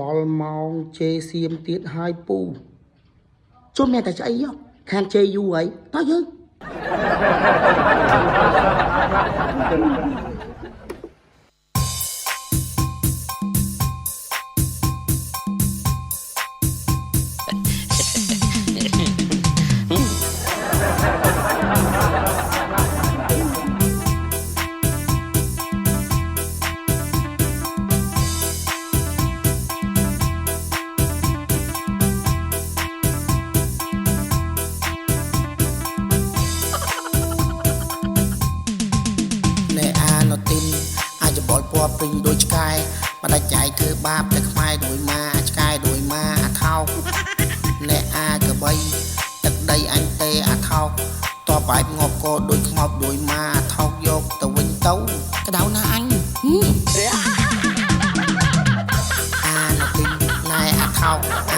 ដល់ម៉ោងជេសៀមទៀតហើយពូជុំអ្នកតែស្អីខានជេយូរហើយតោះយើងព្រិញដូចឆ្កែបដាច់ចែកធ្វើបាបតែខ្មែរដូចម៉ាឆ្កែដូចម៉ាអាថោកអ្នកអាកបីទឹកដីអញទេអាថោកតបបែបងាប់កោដូចខ្មោចដូចម៉ាអាថោកយកទៅវិញទៅក្តៅណាអញអាណទីណែអាថោកអា